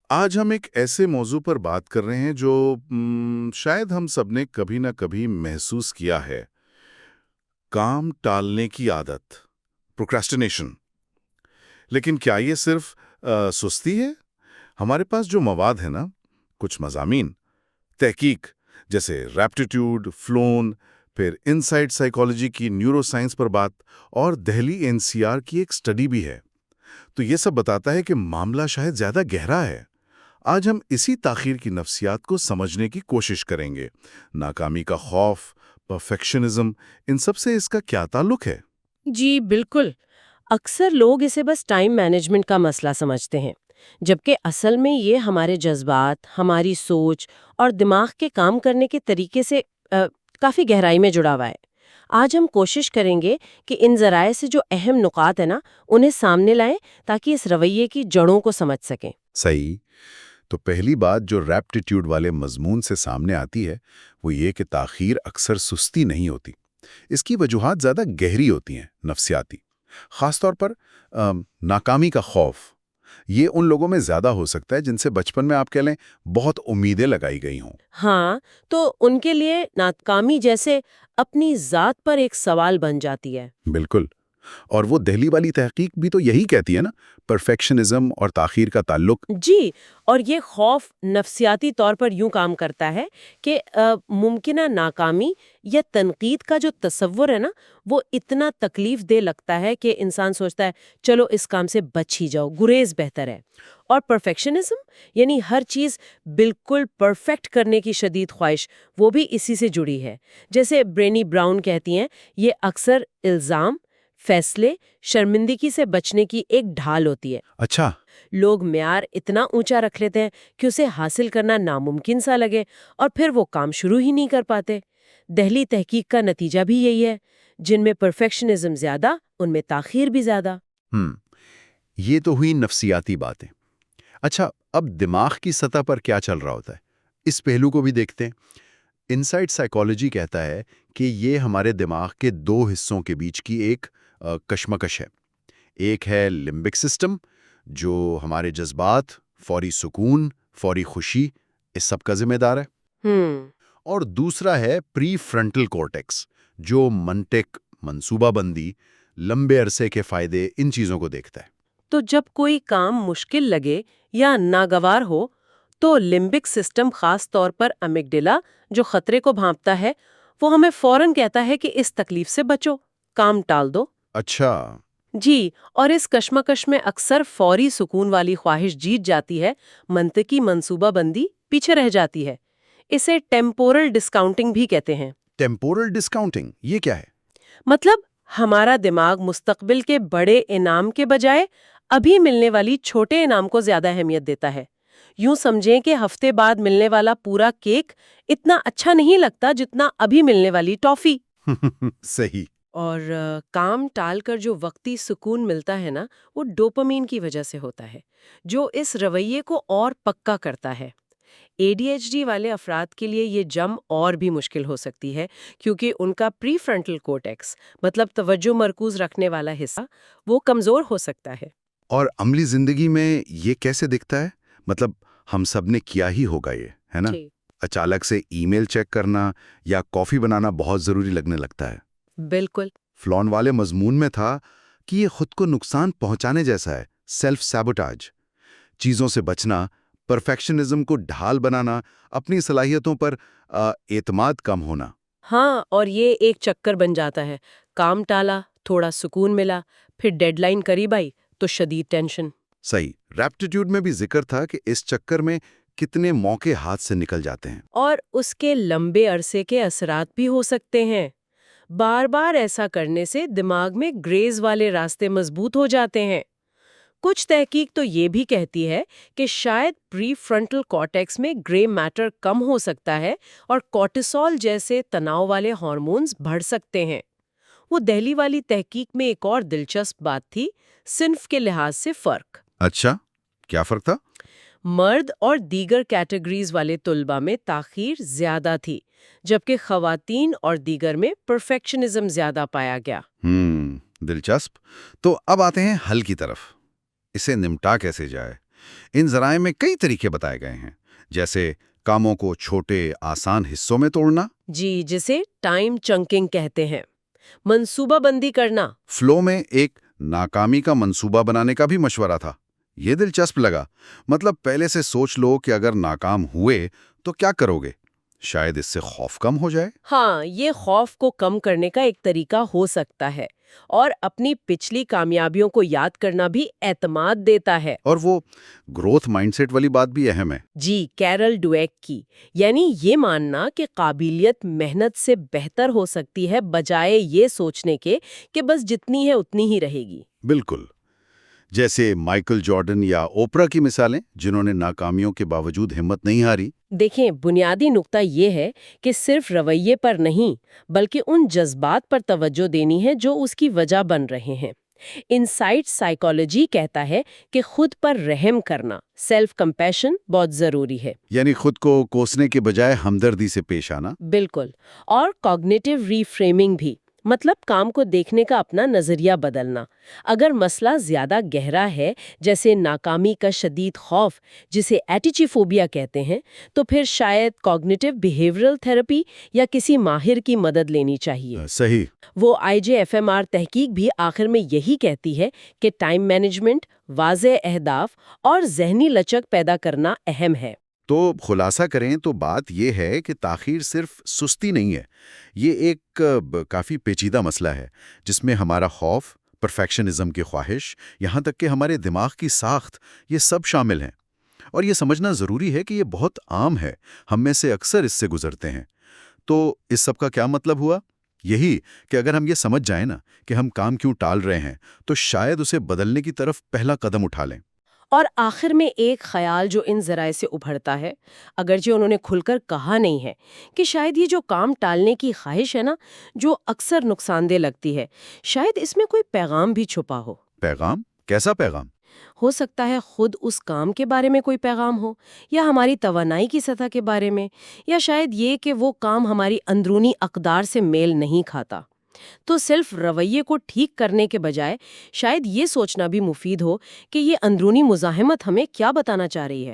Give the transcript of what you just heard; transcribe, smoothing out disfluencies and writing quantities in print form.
آج ہم ایک ایسے موضوع پر بات کر رہے ہیں جو شاید ہم سب نے کبھی نہ کبھی محسوس کیا ہے۔ کام ٹالنے کی عادت، پروکراسٹینیشن۔ لیکن کیا یہ صرف سستی ہے؟ ہمارے پاس جو مواد ہے نا، کچھ مضامین، تحقیق جیسے ریپٹیٹیوڈ، فلون، پھر انسائٹ سائیکالوجی کی نیورو سائنس پر بات، اور دہلی NCR کی ایک سٹڈی بھی ہے، تو یہ سب بتاتا ہے کہ معاملہ شاید زیادہ گہرا ہے۔ آج ہم اسی تاخیر کی نفسیات کو سمجھنے کی کوشش کریں گے۔ ناکامی کا خوف، پرفیکشنزم، ان سب سے اس کا کیا تعلق ہے؟ جی بالکل. اکثر لوگ اسے بس ٹائم مینجمنٹ کا مسئلہ سمجھتے ہیں، جبکہ اصل میں یہ ہمارے جذبات، ہماری سوچ اور دماغ کے کام کرنے کے طریقے سے کافی گہرائی میں جڑا ہوا ہے۔ آج ہم کوشش کریں گے کہ ان ذرائع سے جو اہم نکات ہیں نا، انہیں سامنے لائیں تاکہ اس رویے کی جڑوں کو سمجھ سکیں۔ صحیح۔ تو پہلی بات جو ریپٹیٹیوڈ والے مضمون سے سامنے آتی ہے وہ یہ کہ تاخیر اکثر سستی نہیں ہوتی۔ اس کی وجوہات زیادہ گہری ہوتی ہیں، نفسیاتی۔ خاص طور پر ناکامی کا خوف۔ یہ ان لوگوں میں زیادہ ہو سکتا ہے جن سے بچپن میں آپ کہہ لیں بہت امیدیں لگائی گئی ہوں۔ ہاں، تو ان کے لیے ناکامی جیسے اپنی ذات پر ایک سوال بن جاتی ہے۔ بالکل۔ اور وہ دہلی والی تحقیق بھی تو یہی کہتی ہے نا، پرفیکشنزم اور تاخیر کا تعلق۔ جی، اور یہ خوف نفسیاتی طور پر یوں کام کرتا ہے کہ ممکنہ ناکامی یا تنقید کا جو تصور ہے نا، وہ اتنا تکلیف دہ لگتا ہے کہ انسان سوچتا ہے چلو اس کام سے بچ ہی جاؤ، گریز بہتر ہے۔ اور پرفیکشنزم یعنی ہر چیز بالکل پرفیکٹ کرنے کی شدید خواہش، وہ بھی اسی سے جڑی ہے۔ جیسے برینی براؤن کہتی ہیں، یہ اکثر الزام، فیصلے، شرمندگی سے بچنے کی ایک ڈھال ہوتی ہے۔ اچھا۔ لوگ معیار اتنا اونچا رکھ لیتے ہیں کہ اسے حاصل کرنا ناممکن سا لگے اور پھر وہ کام شروع ہی نہیں کر پاتے۔ دہلی تحقیق کا نتیجہ بھی یہی ہے، جن میں پرفیکشنزم زیادہ، ان میں تاخیر بھی زیادہ۔ یہ تو ہوئی نفسیاتی باتیں۔ اچھا، اب دماغ کی سطح پر کیا چل رہا ہوتا ہے، اس پہلو کو بھی دیکھتے ہیں۔ انسائٹ سائیکالوجی کہتا ہے کہ یہ ہمارے دماغ کے دو حصوں کے بیچ کی ایک کشمکش ہے۔ ایک ہے لمبک سسٹم، جو ہمارے جذبات، فوری سکون، فوری خوشی، اس سب کا ذمہ دار ہے۔ اور دوسرا ہے پری فرنٹل کورٹیکس، جو منطق، منصوبہ بندی، لمبے عرصے کے فائدے، ان چیزوں کو دیکھتا ہے۔ تو جب کوئی کام مشکل لگے یا ناگوار ہو تو لمبک سسٹم، خاص طور پر امیگڈیلا جو خطرے کو بھانپتا ہے، وہ ہمیں فوراً کہتا ہے کہ اس تکلیف سے بچو، کام ٹال دو۔ اچھا۔ جی، اور اس کشمکش میں اکثر فوری سکون والی خواہش جیت جاتی ہے، منطقی منصوبہ بندی پیچھے رہ جاتی ہے۔ اسے ٹیمپورل ڈسکاؤنٹنگ بھی کہتے ہیں۔ ٹیمپورل ڈسکاؤنٹنگ یہ کیا ہے؟ مطلب ہمارا دماغ مستقبل کے بڑے انعام کے بجائے ابھی ملنے والی چھوٹے انعام کو زیادہ اہمیت دیتا ہے۔ یوں سمجھیں کہ ہفتے بعد ملنے والا پورا کیک اتنا اچھا نہیں لگتا جتنا ابھی ملنے والی ٹافی۔ صحیح۔ اور کام ٹال کر جو وقتی سکون ملتا ہے نا، وہ ڈوپامین کی وجہ سے ہوتا ہے، جو اس رویے کو اور پکا کرتا ہے۔ ADHD والے افراد کے لیے یہ جم اور بھی مشکل ہو سکتی ہے، کیونکہ ان کا پری فرنٹل کورٹیکس، مطلب توجہ مرکوز رکھنے والا حصہ، وہ کمزور ہو سکتا ہے۔ اور عملی زندگی میں یہ کیسے دکھتا ہے؟ مطلب ہم سب نے کیا ہی ہوگا، یہ ہے نا، جی اچانک سے ای میل چیک کرنا یا کافی بنانا بہت ضروری لگنے لگتا ہے۔ بالکل۔ فلون والے مضمون میں تھا کہ یہ خود کو نقصان پہنچانے جیسا ہے، سیلف سیبوٹاج، چیزوں سے بچنا، پرفیکشنزم کو ڈھال بنانا، اپنی صلاحیتوں پر اعتماد کم ہونا۔ ہاں، اور یہ ایک چکر بن جاتا ہے، کام ٹالا، تھوڑا سکون ملا، پھر ڈیڈ لائن قریب آئی تو شدید ٹینشن۔ صحیح۔ ریپٹیٹیوڈ میں بھی ذکر تھا کہ اس چکر میں کتنے موقع ہاتھ سے نکل جاتے ہیں۔ اور اس کے لمبے عرصے کے اثرات بھی ہو سکتے ہیں۔ بار بار ایسا کرنے سے دماغ میں گریز والے راستے مضبوط ہو جاتے ہیں۔ کچھ تحقیق تو یہ بھی کہتی ہے کہ شاید پری فرنٹل کارٹیکس میں گرے میٹر کم ہو سکتا ہے اور کورٹیسول جیسے تناؤ والے ہارمونز بڑھ سکتے ہیں۔ وہ دہلی والی تحقیق میں ایک اور دلچسپ بات تھی، صنف کے لحاظ سے فرق۔ اچھا، کیا فرق تھا؟ مرد اور دیگر کیٹیگریز والے طلباء میں تاخیر زیادہ تھی، جبکہ خواتین اور دیگر میں پرفیکشنزم زیادہ پایا گیا۔ دلچسپ۔ تو اب آتے ہیں حل کی طرف، اسے نمٹا کیسے جائے؟ ان ذرائع میں کئی طریقے بتائے گئے ہیں، جیسے کاموں کو چھوٹے آسان حصوں میں توڑنا، جی، جسے ٹائم چنکنگ کہتے ہیں، منصوبہ بندی کرنا۔ فلو میں ایک ناکامی کا منصوبہ بنانے کا بھی مشورہ تھا۔ یہ دلچسپ لگا، مطلب پہلے سے سوچ لو کہ اگر ناکام ہوئے تو کیا کرو گے، شاید اس سے خوف کم ہو جائے۔ ہاں، یہ خوف کو کم کرنے کا ایک طریقہ ہو سکتا ہے، اور اپنی پچھلی کامیابیوں کو یاد کرنا بھی اعتماد دیتا ہے۔ اور وہ گروتھ مائنڈ سیٹ والی بات بھی اہم ہے۔ جی، کیرل ڈویک کی، یعنی یہ ماننا کہ قابلیت محنت سے بہتر ہو سکتی ہے بجائے یہ سوچنے کے کہ بس جتنی ہے اتنی ہی رہے گی۔ بالکل، جیسے مائیکل جارڈن یا اوپرا کی مثالیں، جنہوں نے ناکامیوں کے باوجود ہمت نہیں ہاری۔ دیکھیں، بنیادی نقطہ یہ ہے کہ صرف رویے پر نہیں بلکہ ان جذبات پر توجہ دینی ہے جو اس کی وجہ بن رہے ہیں۔ انسائٹ سائیکالوجی کہتا ہے کہ خود پر رحم کرنا، سیلف کمپیشن، بہت ضروری ہے۔ یعنی خود کو کوسنے کے بجائے ہمدردی سے پیش آنا۔ بالکل، اور کوگنیٹو ری فریمنگ بھی، مطلب کام کو دیکھنے کا اپنا نظریہ بدلنا۔ اگر مسئلہ زیادہ گہرا ہے، جیسے ناکامی کا شدید خوف، جسے ایٹیچیفوبیا کہتے ہیں، تو پھر شاید کوگنیٹو بیہیورل تھراپی یا کسی ماہر کی مدد لینی چاہیے۔ صحیح۔ وہ IJFMR تحقیق بھی آخر میں یہی کہتی ہے کہ ٹائم مینجمنٹ، واضح اہداف اور ذہنی لچک پیدا کرنا اہم ہے۔ تو خلاصہ کریں تو بات یہ ہے کہ تاخیر صرف سستی نہیں ہے، یہ ایک کافی پیچیدہ مسئلہ ہے جس میں ہمارا خوف، پرفیکشنزم کی خواہش، یہاں تک کہ ہمارے دماغ کی ساخت، یہ سب شامل ہیں۔ اور یہ سمجھنا ضروری ہے کہ یہ بہت عام ہے، ہم میں سے اکثر اس سے گزرتے ہیں۔ تو اس سب کا کیا مطلب ہوا؟ یہی کہ اگر ہم یہ سمجھ جائیں نا کہ ہم کام کیوں ٹال رہے ہیں، تو شاید اسے بدلنے کی طرف پہلا قدم اٹھا لیں۔ اور آخر میں ایک خیال جو ان ذرائع سے ابھرتا ہے، اگرچہ انہوں نے کھل کر کہا نہیں ہے، کہ شاید یہ جو کام ٹالنے کی خواہش ہے نا، جو اکثر نقصان دہ لگتی ہے، شاید اس میں کوئی پیغام بھی چھپا ہو۔ پیغام؟ کیسا پیغام؟ ہو سکتا ہے خود اس کام کے بارے میں کوئی پیغام ہو، یا ہماری توانائی کی سطح کے بارے میں، یا شاید یہ کہ وہ کام ہماری اندرونی اقدار سے میل نہیں کھاتا۔ تو صرف رویے کو ٹھیک کرنے کے بجائے شاید یہ سوچنا بھی مفید ہو کہ یہ اندرونی مزاحمت ہمیں کیا بتانا چاہ رہی ہے۔